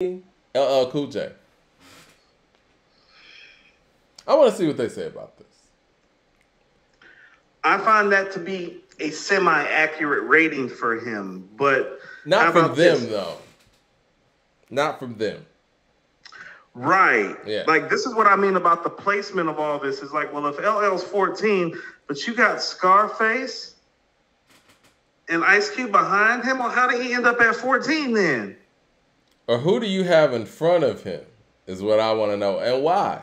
LL Cool J. I want to see what they say about this. I find that to be a semi-accurate rating for him, but not from them though. Not from them. Right. Yeah. Like, this is what I mean about the placement of all this. Is like, well, if LL's 14, but you got Scarface and Ice Cube behind him, well, how did he end up at 14 then? Or who do you have in front of him is what I want to know, and why?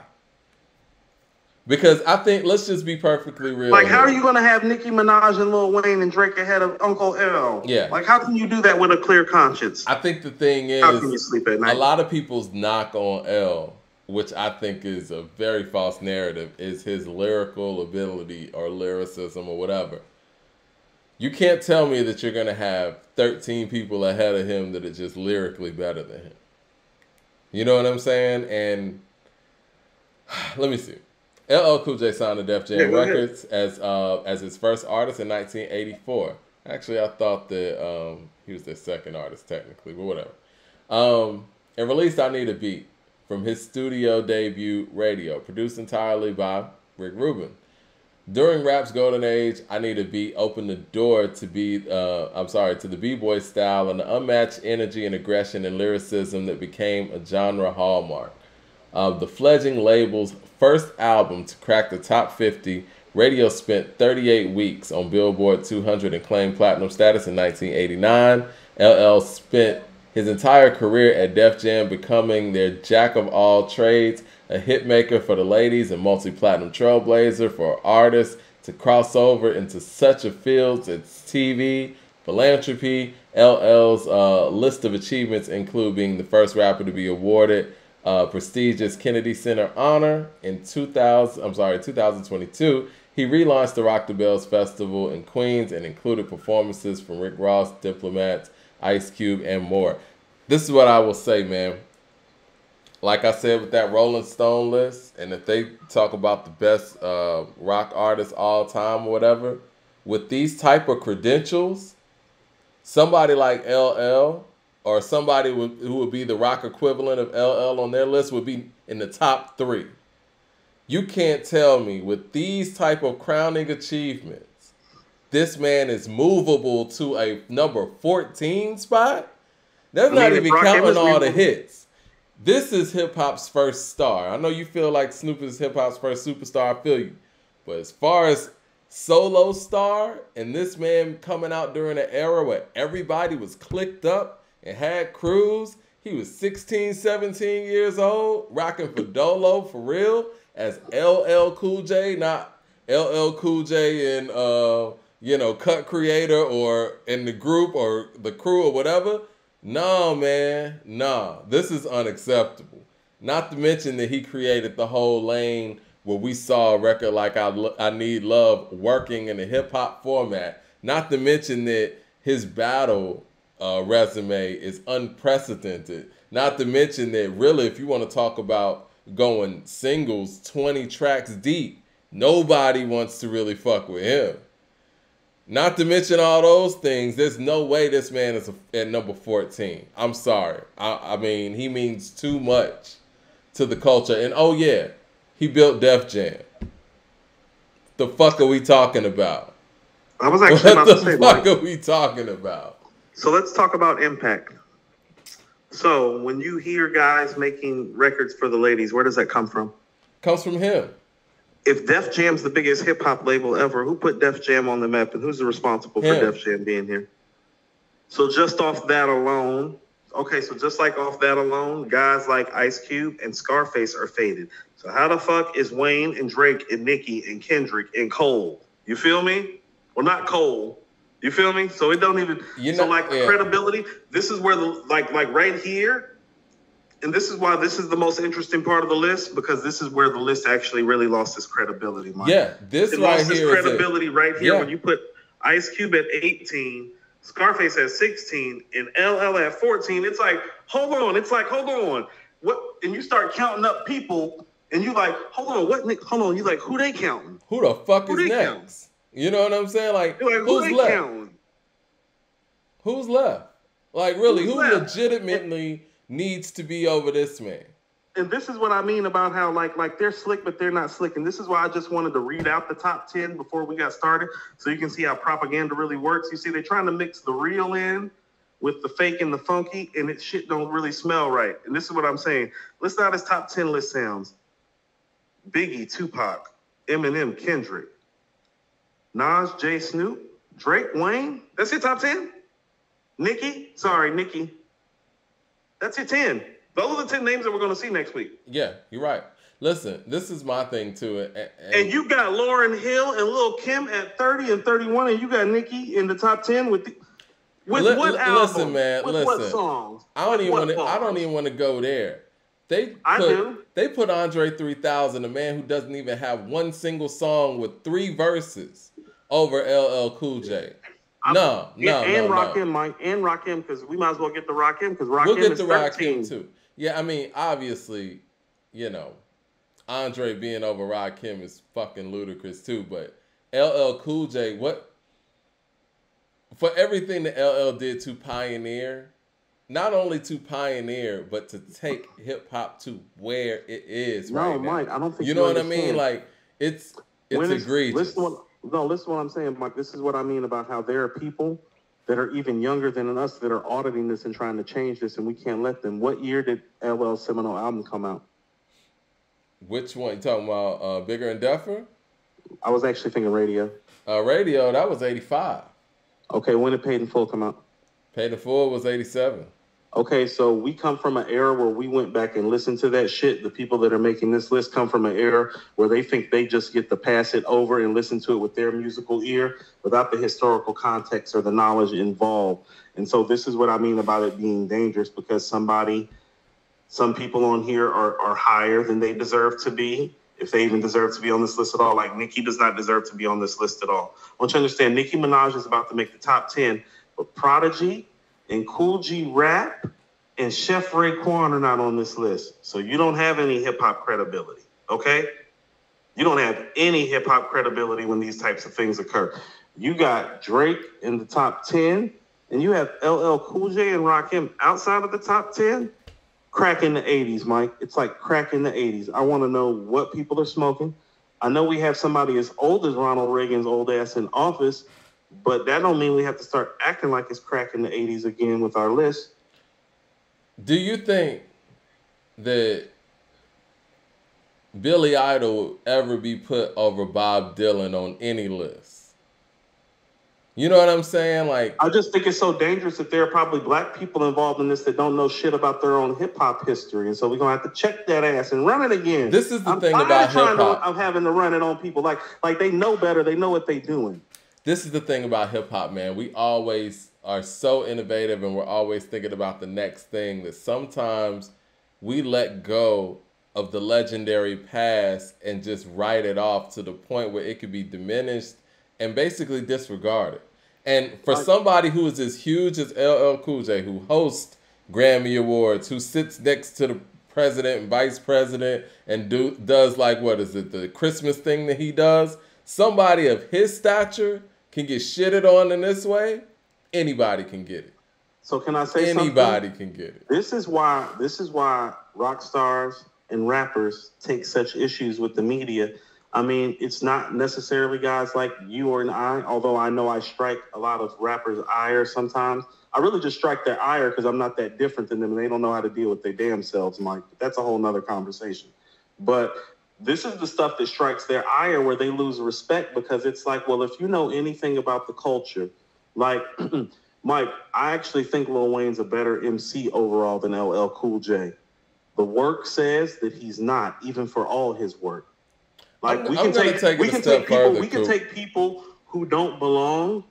Because I think, let's just be perfectly real. Like, how are you going to have Nicki Minaj and Lil Wayne and Drake ahead of Uncle L? Yeah. Like, how can you do that with a clear conscience? I think the thing is, how can you sleep at night? A lot of people's knock on L, which I think is a very false narrative, is his lyrical ability or lyricism or whatever. You can't tell me that you're going to have 13 people ahead of him that are just lyrically better than him. You know what I'm saying? And let me see. LL Cool J signed to Def Jam Records as his first artist in 1984. Actually, I thought that he was their second artist technically, but whatever. And released I Need a Beat from his studio debut, Radio, produced entirely by Rick Rubin. During rap's golden age, I Need a Beat opened the door to the b-boy style and the unmatched energy and aggression and lyricism that became a genre hallmark. The fledgling label's first album to crack the top 50, Radio spent 38 weeks on Billboard 200 and claimed platinum status in 1989. LL spent his entire career at Def Jam becoming their jack of all trades, a hitmaker for the ladies and multi-platinum trailblazer for artists to cross over into such a field as TV, philanthropy. LL's list of achievements include being the first rapper to be awarded prestigious Kennedy Center honor in 2022. He relaunched the Rock the Bells Festival in Queens and included performances from Rick Ross, Diplomats, Ice Cube, and more. This is what I will say, man. Like I said with that Rolling Stone list, and if they talk about the best rock artists all time or whatever, with these type of credentials, somebody like LL or somebody who would be the rock equivalent of LL on their list would be in the top 3. You can't tell me with these type of crowning achievements, this man is movable to a number 14 spot? That's not even counting all the hits. This is hip-hop's first star. I know you feel like Snoop is hip-hop's first superstar. I feel you. But as far as solo star, and this man coming out during an era where everybody was clicked up and had crews, he was 16, 17 years old, rocking for Dolo for real, as LL Cool J, not LL Cool J and, Cut Creator or in the group or the crew or whatever. No, man, no. This is unacceptable. Not to mention that he created the whole lane where we saw a record like I Need Love working in a hip-hop format. Not to mention that his battle resume is unprecedented. Not to mention that really, if you want to talk about going singles 20 tracks deep, nobody wants to really fuck with him. Not to mention all those things, there's no way this man is at number 14. I'm sorry. I mean, he means too much to the culture. And oh yeah, he built Def Jam. The fuck are we talking about? I was actually about to say, what the fuck are we talking about? So let's talk about impact. So when you hear guys making records for the ladies, where does that come from? Comes from him. If Def Jam's the biggest hip-hop label ever, who put Def Jam on the map and who's responsible for Def Jam being here? So just off that alone, guys like Ice Cube and Scarface are faded. So how the fuck is Wayne and Drake and Nicki and Kendrick and Cole? You feel me? Well, not Cole. You feel me? So it don't even, credibility, this is where like right here, and this is why this is the most interesting part of the list, because this is where the list actually really lost its credibility, Mike. Yeah, this it right lost here its credibility right here when you put Ice Cube at 18, Scarface at 16, and LL at 14. It's like, hold on. What? And you start counting up people, and you like, hold on. You like, who they counting? Who the fuck is next? Counting? You know what I'm saying? Like who's left? Counting? Who's left? Like really, who legitimately needs to be over this man. And this is what I mean about how like they're slick, but they're not slick. And this is why I just wanted to read out the top 10 before we got started, so you can see how propaganda really works. You see, they're trying to mix the real in with the fake and the funky, and it shit don't really smell right. And this is what I'm saying. Listen how this top 10 list sounds. Biggie, Tupac, Eminem, Kendrick, Nas, J, Snoop, Drake, Wayne. That's your top 10? Nicki? That's your 10. Those are the 10 names that we're going to see next week. Yeah, you're right. Listen, this is my thing too. And you got Lauryn Hill and Lil Kim at 30 and 31, and you got Nicki in the top 10 with what album? Listen, man. With what songs? I don't even want to go there. They put Andre 3000, a man who doesn't even have one single song with 3 verses, over LL Cool J. And Rakim, Mike, and Rakim, because we might as well get the Rakim, because Rakim is 13. Rakim too. Yeah, I mean, obviously, Andre being over Rakim is fucking ludicrous too. But LL Cool J, for everything that LL did to pioneer, not only to pioneer, but to take hip hop to where it is right now. Mike, I don't think you know what I mean. Like it's egregious. Listen to what I'm saying, Mike. This is what I mean about how there are people that are even younger than us that are auditing this and trying to change this, and we can't let them. What year did LL's seminal album come out? Which one? You talking about Bigger and Deffer? I was actually thinking Radio. Radio, that was 85. Okay, when did Paid in Full come out? Paid in Full was 87. Okay, so we come from an era where we went back and listened to that shit. The people that are making this list come from an era where they think they just get to pass it over and listen to it with their musical ear without the historical context or the knowledge involved. And so this is what I mean about it being dangerous, because some people on here are higher than they deserve to be, if they even deserve to be on this list at all. Like Nicki does not deserve to be on this list at all. I want you to understand, Nicki Minaj is about to make the top 10, but Prodigy and Cool G Rap and Chef Raekwon are not on this list. So you don't have any hip-hop credibility, okay? You don't have any hip-hop credibility when these types of things occur. You got Drake in the top 10, and you have LL Cool J and Rakim outside of the top 10. Crack in the 80s, Mike. It's like crack in the 80s. I want to know what people are smoking. I know we have somebody as old as Ronald Reagan's old ass in office, but that don't mean we have to start acting like it's crack in the 80s again with our list. Do you think that Billy Idol will ever be put over Bob Dylan on any list? You know what I'm saying? Like, I just think it's so dangerous that there are probably black people involved in this that don't know shit about their own hip-hop history. And so we're going to have to check that ass and run it again. This is the thing about hip-hop. I'm having to run it on people. Like they know better. They know what they're doing. This is the thing about hip-hop, man. We always are so innovative, and we're always thinking about the next thing, that sometimes we let go of the legendary past and just write it off to the point where it could be diminished and basically disregarded. And for somebody who is as huge as LL Cool J, who hosts Grammy Awards, who sits next to the president and vice president and does like, what is it, the Christmas thing that he does, somebody of his stature can get shitted on in this way, anybody can get it. So can I say anybody can get it. This is why rock stars and rappers take such issues with the media. I mean, it's not necessarily guys like you or I, although I know I strike a lot of rappers' ire sometimes. I really just strike their ire because I'm not that different than them, and they don't know how to deal with their damn selves, Mike. But that's a whole nother conversation. But this is the stuff that strikes their ire where they lose respect, because it's like, well, if you know anything about the culture, like, Mike, I actually think Lil Wayne's a better MC overall than LL Cool J. The work says that he's not, even for all his work. Like we can take people who don't belong,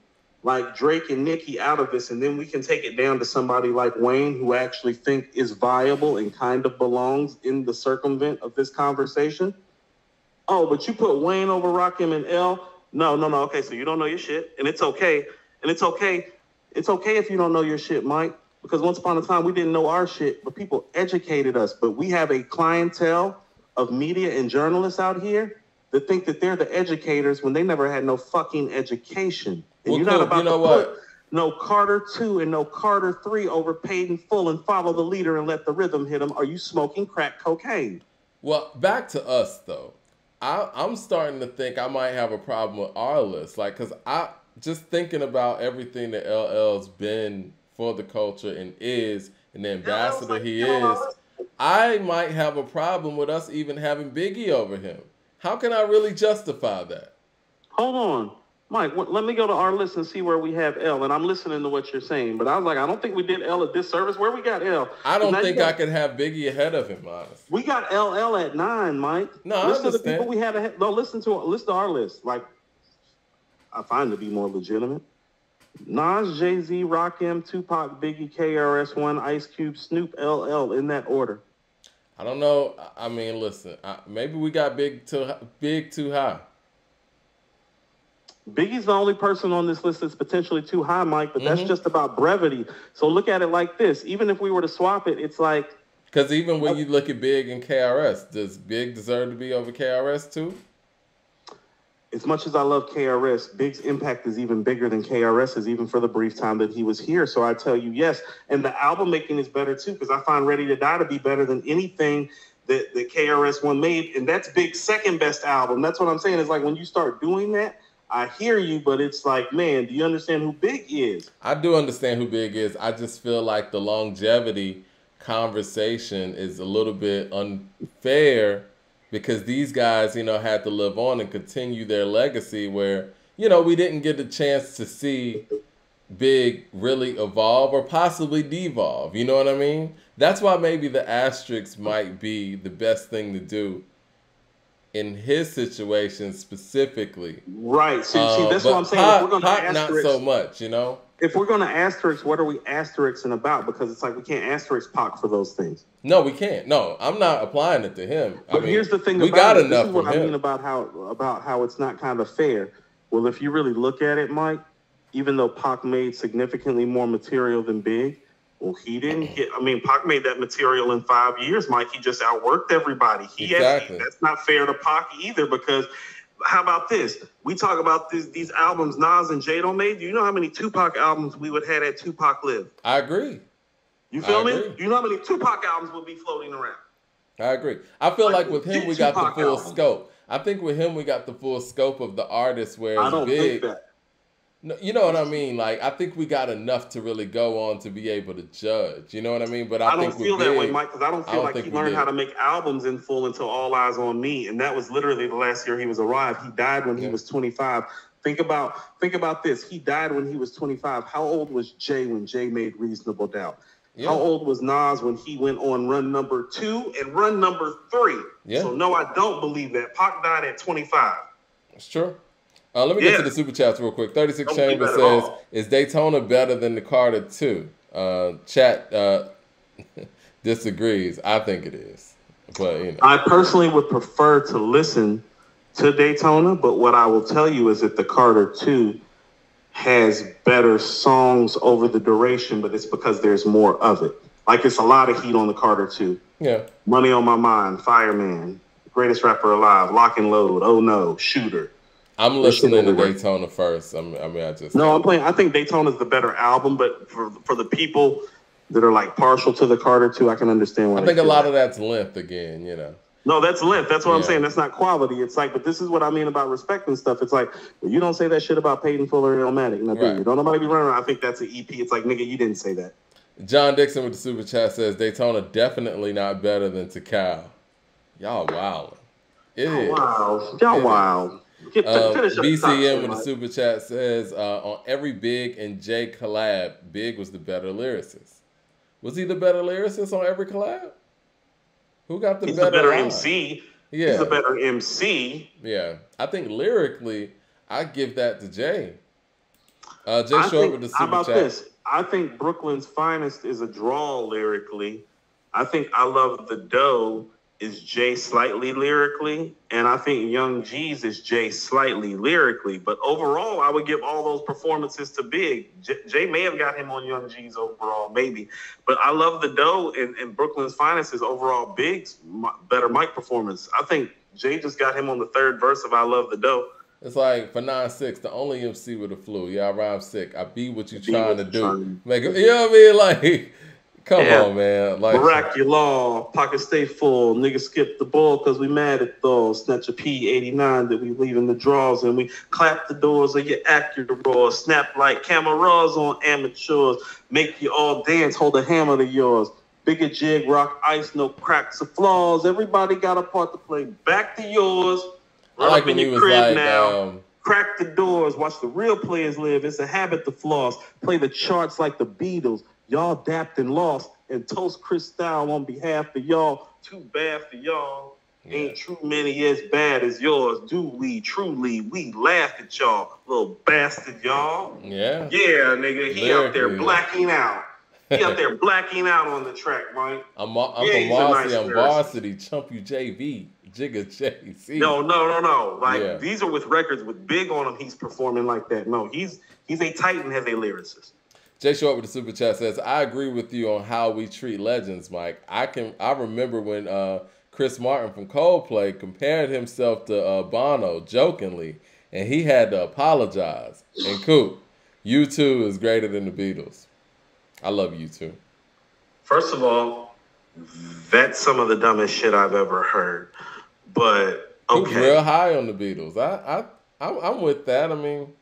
like Drake and Nicki, out of this, and then we can take it down to somebody like Wayne, who actually think is viable and kind of belongs in the circumvent of this conversation. Oh, but you put Wayne over Rakim and L? No. Okay, so you don't know your shit, and it's okay. And it's okay. It's okay if you don't know your shit, Mike, because once upon a time we didn't know our shit, but people educated us. But we have a clientele of media and journalists out here that think that they're the educators when they never had no fucking education. And well, you're not about no Carter 2 and no Carter 3 over Paid in Full and Follow the Leader and Let the Rhythm Hit 'em. Are you smoking crack cocaine? Well, back to us though. I'm starting to think I might have a problem with our list, like, cause I just thinking about everything that LL's been for the culture and is, and the ambassador he is. I might have a problem with us even having Biggie over him. How can I really justify that? Hold on. Mike, let me go to our list and see where we have L. And I'm listening to what you're saying. But I was like, I don't think we did L a disservice. Where we got L? I don't think I could have Biggie ahead of him, honestly. We got LL at 9, Mike. No, I listen understand. to the people we had ahead. No, listen to our list. Like, I find to be more legitimate. Nas, Jay-Z, Rakim, Tupac, Biggie, KRS-One, Ice Cube, Snoop, LL, in that order. I don't know. I mean, listen, maybe we got Big too high. Biggie's the only person on this list that's potentially too high, Mike, but that's just about brevity. So look at it like this. Even if we were to swap it, it's like... Because even when you look at Big and KRS, does Big deserve to be over KRS too? As much as I love KRS, Big's impact is even bigger than KRS's, even for the brief time that he was here. So I tell you, yes. And the album making is better too, because I find Ready to Die to be better than anything that KRS-One made. And that's Big's second best album. That's what I'm saying. It's like when you start doing that, I hear you, but it's like, man, do you understand who Big is? I do understand who Big is. I just feel like the longevity conversation is a little bit unfair because these guys, had to live on and continue their legacy where, we didn't get a chance to see Big really evolve or possibly devolve. You know what I mean? That's why maybe the asterisk might be the best thing to do in his situation specifically. Right. See, that's what I'm saying. Pop, if we're gonna not so much, If we're going to asterisk, what are we asterisking about? Because it's like we can't asterisk Pac for those things. No, we can't. No, I'm not applying it to him. But here's the thing we about got it. enough This is what from I mean him. about how it's not kind of fair. Well, if you really look at it, Mike, even though Pac made significantly more material than Big, well, he didn't get. I mean, Pac made that material in 5 years, Mike. He just outworked everybody. Exactly. That's not fair to Pac either, because how about this? We talk about these albums Nas and Jado made. Do you know how many Tupac albums we would have had Tupac live? I agree. You feel me? Do you know how many Tupac albums would be floating around? I agree. I feel like with him, we got the full scope. I think with him, we got the full scope of the artist, whereas I don't Big, think that. No, you know what I mean? Like, I think we got enough to really go on to be able to judge. You know what I mean? But I don't feel that way, Mike, because I don't feel like he learned how to make albums in full until All Eyes on Me, and that was literally the last year he was alive. He died when he was 25. Think about this. He died when he was 25. How old was Jay when Jay made Reasonable Doubt? Yeah. How old was Nas when he went on run number 2 and run number 3? Yeah. So no, I don't believe that. Pac died at 25. That's true. Let me get to the super chats real quick. 36 Chambers says, "Is Daytona better than the Carter 2?" Chat disagrees. I think it is, but I personally would prefer to listen to Daytona, but what I will tell you is that the Carter 2 has better songs over the duration, but it's because there's more of it. Like, it's a lot of heat on the Carter 2. Yeah. Money on My Mind, Fireman, Greatest Rapper Alive, Lock and Load, Oh No, Shooter. I'm listening to Daytona first. I think Daytona's the better album, but for the people that are like partial to the Carter 2, I can understand why. I think a lot of that's length again, No, that's length. That's what I'm saying. That's not quality. It's like, but this is what I mean about respect and stuff. It's like, well, you don't say that shit about Peyton Fuller and Illmatic. No, right. Don't nobody be running around. I think that's an EP. It's like, nigga, you didn't say that. John Dixon with the super chat says Daytona definitely not better than Tikal. Y'all wildin'. It is. Wow. Y'all wild. BCM with the super chat says on every Big and Jay collab, Big was the better lyricist. Was he the better lyricist on every collab? Who got the better MC? Yeah. He's a better MC. Yeah. I think lyrically, I give that to Jay. Jay Short with the super chat. How about this? I think Brooklyn's Finest is a draw lyrically. I think I Love the Dough is Jay slightly lyrically, and I think Young G's is Jay slightly lyrically. But overall, I would give all those performances to Big. Jay may have got him on Young G's overall, maybe. But I Love the Dough and Brooklyn's Finest is overall Big's better mic performance. I think Jay just got him on the third verse of I Love the Dough. It's like for 9-6, the only MC with the flu. Yeah, I rhyme sick. I be what you Be trying what to you do. trying Make it, you know what I mean? Like, come on, man. Like, Miraculous, pocket stay full. Niggas skip the ball because we mad at those. Snatch a P89 that we leave in the drawers and we clap the doors of your accurate roars. Snap like cameras on amateurs. Make you all dance, hold a hammer to yours. Bigger jig, rock ice, no cracks or flaws. Everybody got a part to play. Back to yours. I like when he was like, Crack the doors. Watch the real players live. It's a habit to floss. Play the charts like the Beatles. Y'all dapped and lost. And toast Chris Style on behalf of y'all. Too bad for y'all. Yeah. Ain't too many as bad as yours. Do we truly? We laugh at y'all. Little bastard, y'all. Yeah. Yeah, nigga. He out there blacking out. He out there blacking out on the track, Mike. I'm from Marcy. I'm varsity. Chump you JV. Jigga JC. No. Like, these are with records with Big on them. He's performing like that. No, he's a titan as a lyricist. Jay Short with the super chat says, I agree with you on how we treat legends, Mike. I remember when Chris Martin from Coldplay compared himself to Bono jokingly, and he had to apologize. And Coop, U2 is greater than the Beatles. I love U2. First of all, that's some of the dumbest shit I've ever heard. But okay, Coop's real high on the Beatles. I'm with that. I mean,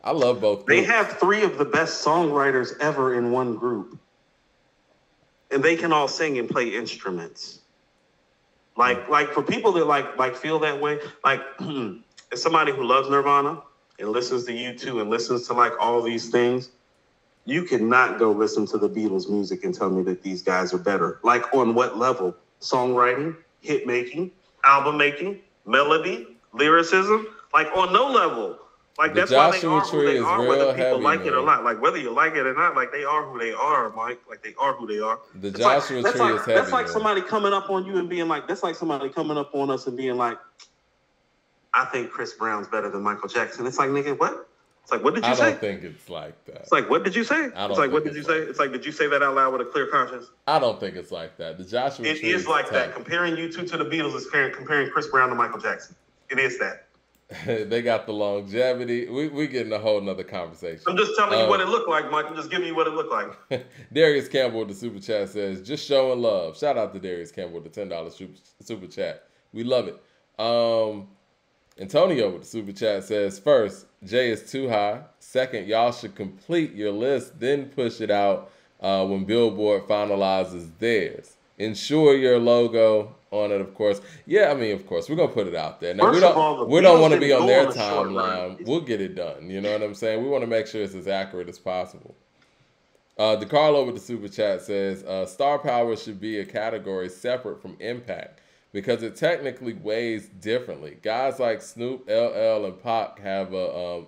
I love both. They have 3 of the best songwriters ever in one group, and they can all sing and play instruments. Like for people that like feel that way, like as somebody who loves Nirvana and listens to U2 and listens to like all these things, you cannot go listen to the Beatles music and tell me that these guys are better. Like on what level? Songwriting, hit making, album making, melody, lyricism, like on no level. Like that's why they are who they are, whether people like it or not. Like whether you like it or not, like they are who they are, Mike. Like they are who they are. The Joshua Tree is heavy. That's like somebody coming up on you and being like, that's like somebody coming up on us and being like, I think Chris Brown's better than Michael Jackson. It's like, nigga, what? It's like, what did you say? I don't think it's like that. It's like, what did you say? It's like, what did you say? It's like, did you say that out loud with a clear conscience? I don't think it's like that. The Joshua Tree is like that. Comparing U2 to the Beatles is comparing Chris Brown to Michael Jackson. It is that. They got the longevity. We getting a whole nother conversation. I'm just telling you what it looked like, Mike. I'm just giving you what it looked like. Darius Campbell with the super chat says, just showing love. Shout out to Darius Campbell with the $10 super chat. We love it. Antonio with the super chat says, first, Jay is too high. Second, y'all should complete your list, then push it out when Billboard finalizes theirs. Ensure your logo on it, of course. Yeah, I mean, of course, we're gonna put it out there. Now, we don't want to be on their timeline. We'll get it done. You know what I'm saying? We want to make sure it's as accurate as possible. DeCarlo with the super chat says, star power should be a category separate from impact because it technically weighs differently. Guys like Snoop, LL, and Pac have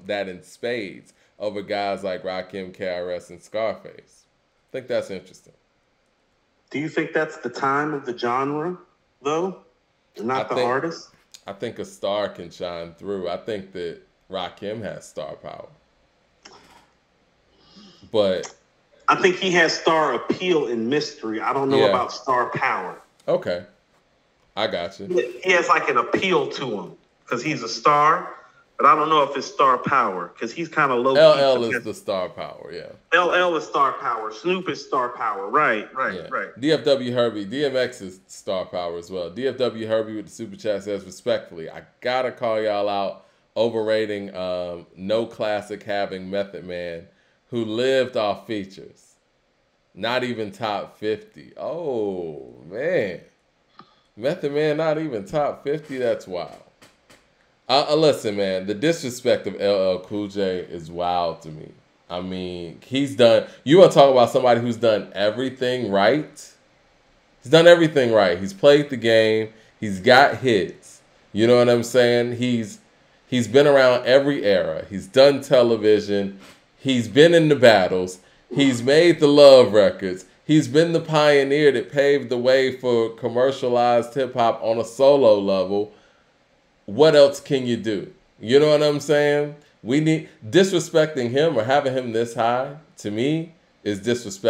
that in spades over guys like Rakim, KRS, and Scarface. I think that's interesting. Do you think that's the time of the genre, though? Not the artist? I think a star can shine through. I think that Rakim has star power. But I think he has star appeal and mystery. I don't know about star power. Okay. I got you. He has like an appeal to him because he's a star. But I don't know if it's star power because he's kind of low. LL is the star power, yeah. LL is star power. Snoop is star power. Right. DFW Herbie, DMX is star power as well. DFW Herbie with the super chat says, respectfully, I gotta call y'all out overrating no classic having Method Man who lived off features. Not even top 50. Oh, man. Method Man not even top 50? That's wild. Listen, man, the disrespect of LL Cool J is wild to me. I mean, he's done... You want to talk about somebody who's done everything right? He's done everything right. He's played the game. He's got hits. You know what I'm saying? He's been around every era. He's done television. He's been in the battles. He's made the love records. He's been the pioneer that paved the way for commercialized hip-hop on a solo level. What else can you do? You know what I'm saying? Disrespecting him or having him this high, to me, is disrespecting